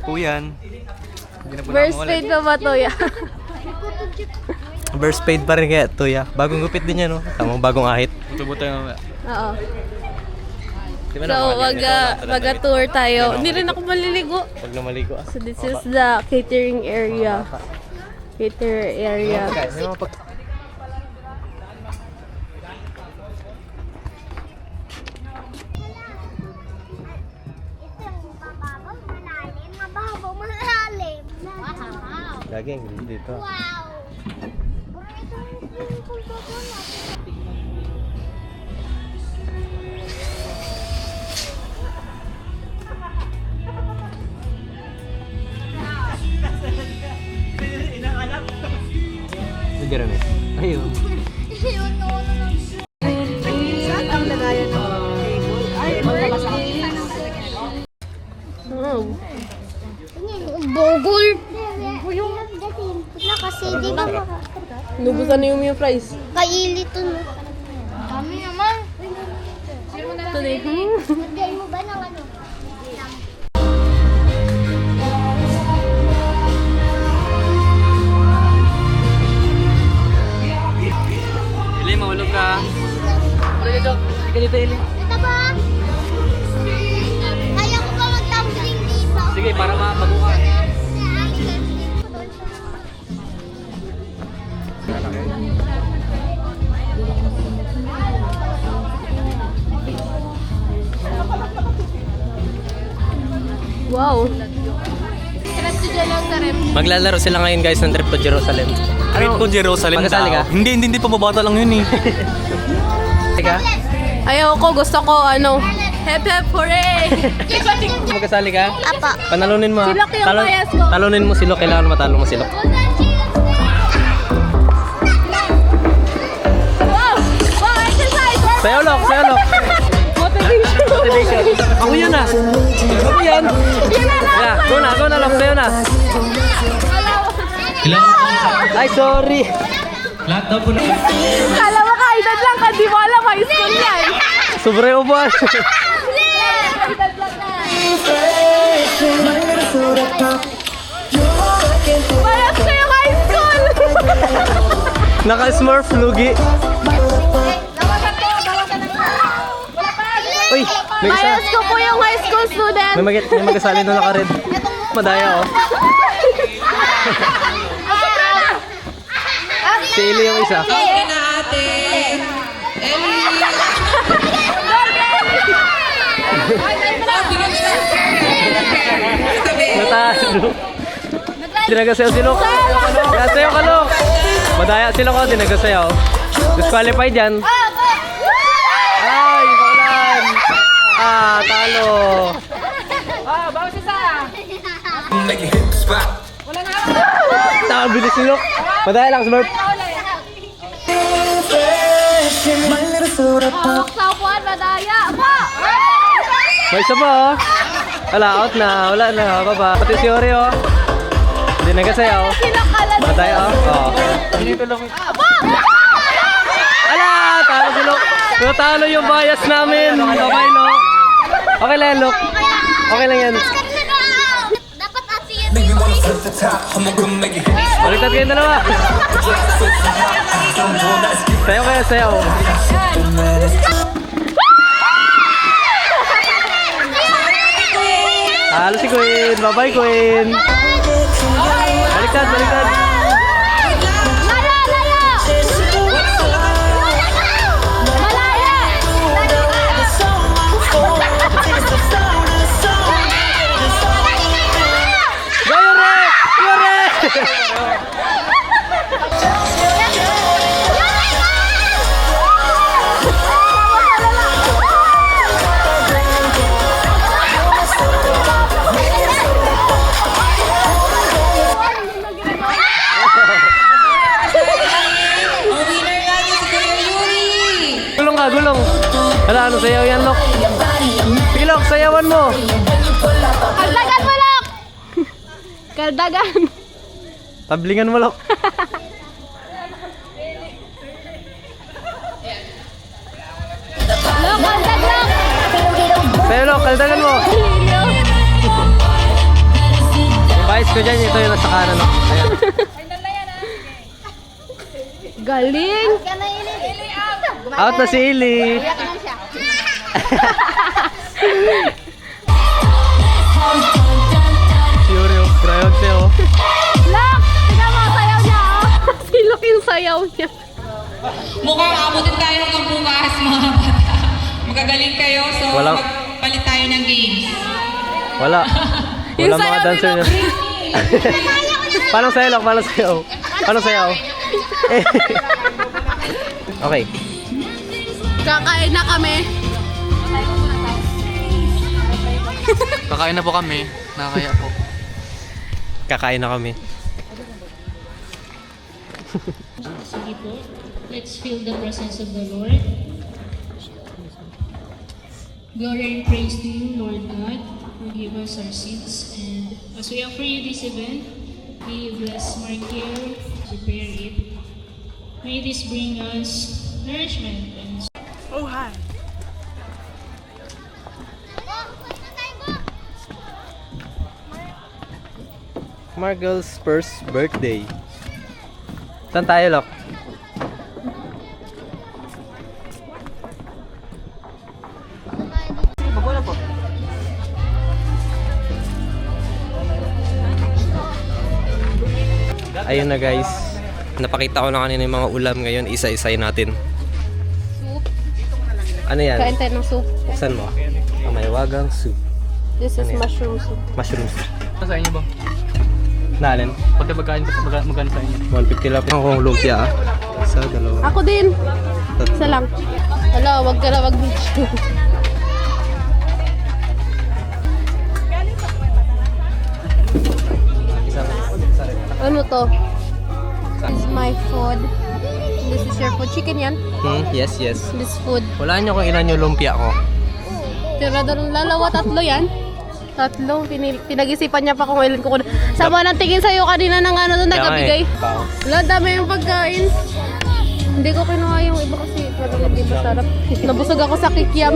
po yan. Burst fade pa ba to ya? Burst fade pa rin kaya to ya. Bagong gupit din yan, no? Tamang bagong ahit. Buto-buto yung mamaya. Oo. So, mag-tour tayo. Hindi rin ako maliligo. Pag namaligo ah. So, this is the catering area. Cater area. Lagi ang dito. Wow! Hindi rin eh. Ayun. Saan ang lagayan ng table? Ay, Bogol! Kasi di ba nubusan na yung fries. kaili to no? Dami naman. Today. Lagyan mo ba ng ano? Ili, mahulog ka. Ika dito, Eli. Ito ba? Kaya ko ba mag-tumbling dito? Sige, para mapabuka. Wow. Diretso lang sa rem. Maglalaro sila ngayon guys ng trip to Jerusalem. Trip to Jerusalem Magkasali ka? Hindi, pamabata lang yun eh. Teka, Ayaw ko, gusto ko ano. Hep hep hooray! magkasali ka? Apa. Panalunin mo ha. Silok yung bias ko. Talunin mo silok, kailangan matalo mo silok. Wow! Wow, exercise! Sayo lok, sayo lok. Motivation. Ako yun ah. Ako yan. Yeah, go na lok, sayo na. Ay, sorry. Kala mo kaedad lang, kasi mo alam, high school yan. Sobre upuan. Parang sa yung high school! Naka-smurf lugi. Uy, may isa. Bias ko po yung high school student. May magkasali doon naka-red. Madaya oh. Si Eli yung isa. Natalo. Dinagasayaw si Lok. Dinagasayaw ka, Lok. Madaya si Lok, dinagasayaw. Disqualified yan. Ay, paulan. Ah, talo. Tabi na si Lok. Madaya lang, Smurf. Sa upuan, madaya. May isa pa oh. Wala, out na. Wala na. Baba. Pati si Ori oh. Hindi nagasayaw. Kinakalan. Matay oh. Oh. Dito lang. Ala! Talo si Lok. Talo yung bias namin. Okay, Lok. Okay lang, Lok. Okay lang yan. Dapat asiyan. Baliktad kayong dalawa. Sayaw kayo, sayaw. Talo si Queen. Bye-bye, Queen. Baliktad, baliktad. Lala, lala. Malaya. Go, Yore! Yore! Gulong ka, gulong. Hala, ano sayaw yan, Lok? Sige, Lok, sayawan mo. Kaldagan mo, Lok. Kaldagan. Tablingan mo, Lok. Lok, kaldag, Lok. Sayo, Lok, kaldagan mo. Lilio. Guys, ko dyan, ito yung nasa kanan. No? Ayan. Galing! Out na si Ili. Yuri, grabe siya. Look! Tignan mo, sayaw niya, oh. Silok yung sayaw niya. Mukhang abutin tayo hanggang bukas, mga bata. Magagaling kayo, so Walang- magpalit tayo ng games. Wala. Yung Wala mga sayaw dancer nila. niya. Paano sayaw, Lok? Paano sayaw? Paano sayaw? Okay. Kakain na kami. Kakain na po kami. Nakakaya po. Kakain na kami. Sige po. Let's feel the presence of the Lord. Glory and praise to you, Lord God. Forgive us our sins. And as we offer you this event, we bless Markiel, prepare it. May this bring us nourishment and Margel's first birthday. Saan tayo, Lok? Ayun na guys. Napakita ko na kanina yung mga ulam ngayon. Isa-isay natin. Soup. Ano yan? Kain tayo ng soup. Saan mo? May wagang soup. This is Ano yan? mushroom soup. Mushroom soup. Ano sa inyo ba? Nalin? Pagka magkain magkano sa inyo? 150 lang akong lumpia ah. Isa, dalawa. Ako din. Tatlo. Isa lang. Wala, wag ka na mag-video. Ano to? This is my food. This is your food. Chicken yan? Yes, yes. This food. Wala niyo kung ilan yung lumpia ko. Tira doon lalawa, tatlo yan. Tatlo. Pinag-isipan niya pa kung ilan ko. Sama ng tingin sa'yo kanina ng ano doon nagabigay. Wala, dami yung pagkain. Hindi ko kinuha yung iba kasi parang hindi masarap. Nabusog ako sa kikiam.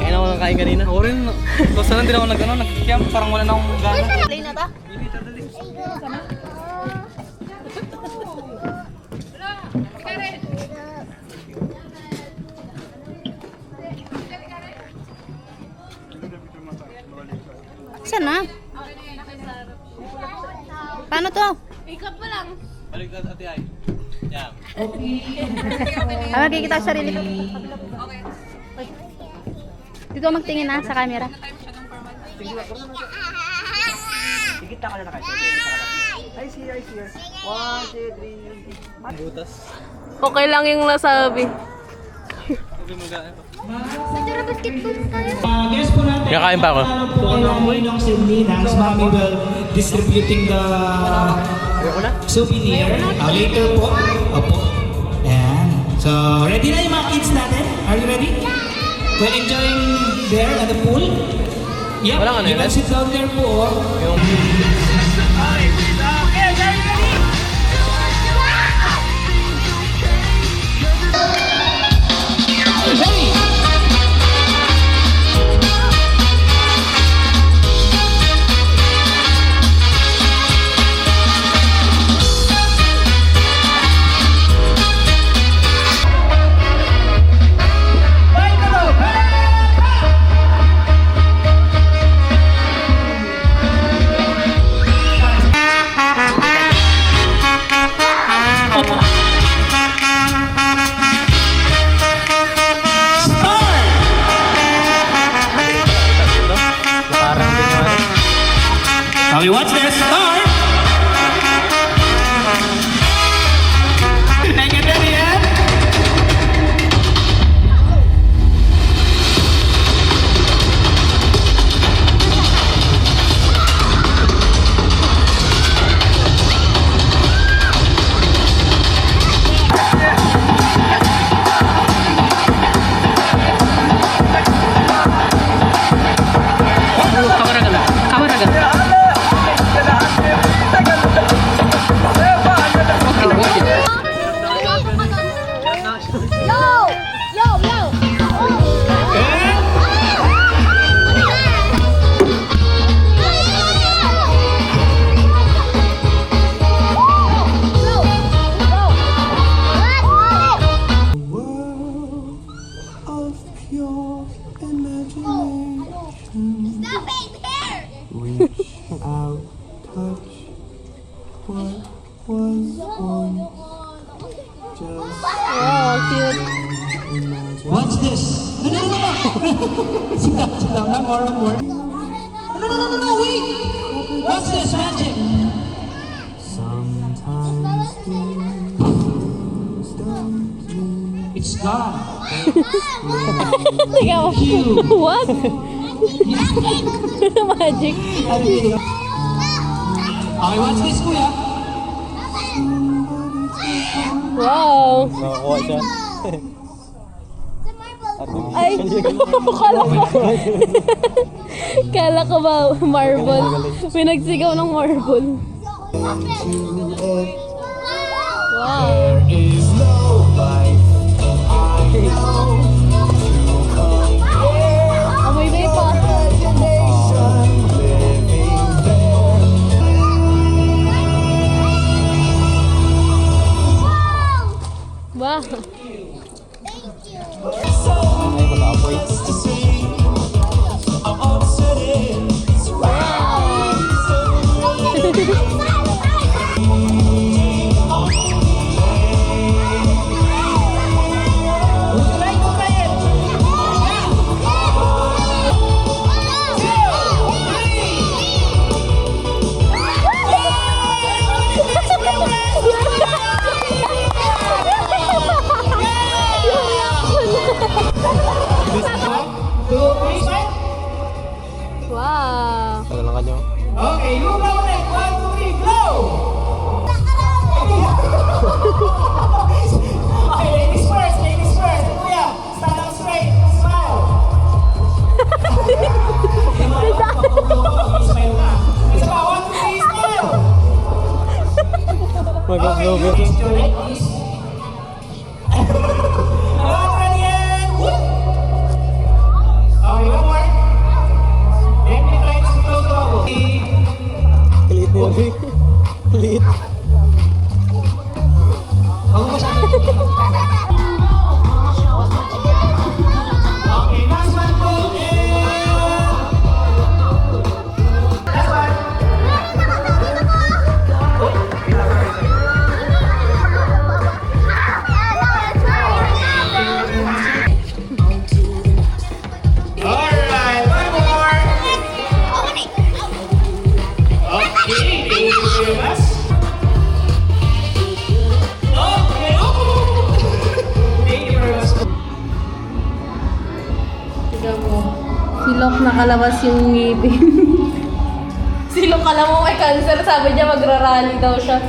Kaya na ako nang kain kanina. Ako rin. Basta lang din ako nagkikiyam. Parang wala na akong gana. Play na ba? Saan na? Paano to? Ikap pa lang. Balik na ate ay. Yan. Magkikita sa sarili ko. Dito ako magtingin na sa camera. Okay lang yung nasabi. Tara, basketball tayo. Guys po natin, Kakain pa ako. ng Ninang's mommy will distributing the souvenir later po. Opo. Ayan. So, ready na yung mga kids natin? Are you ready? Well, enjoying there at the pool? Yep, Walang ano you yun, can sit down there po. Yung... What's this? No, no, no, no. Sit down, more. No, wait. What's this magic? It's gone. Ikaw, what? Magic. Okay, what's this, kuya? Wow. Nakakuha siya. Ay, kala ko. Kala ko ba marble? Pinagsigaw ng marble. Wow. Amoy na pa. Wow. Ay, mag-apoy. Wow. Tagal lang kanyo. Okay, you go next. 1, 2, 3, go! Okay, ladies first. Kuya, stand up straight. Smile. Smile ka. Isa pa, 1, 2, 3, smile. Okay, you raise your leg, please. Ready and whoop. Okay, one more. Then we try to close the bubble. Liit niya, Vic. Liit. Huwag mo masyado. Okay, last one po. Last one. Alright, one more. Okay, thank you very much. Okay, thank you very much. Tignan mo. Silok nakalabas yung ngipin. Silok kala mo may cancer. Sabi niya magrarally daw siya.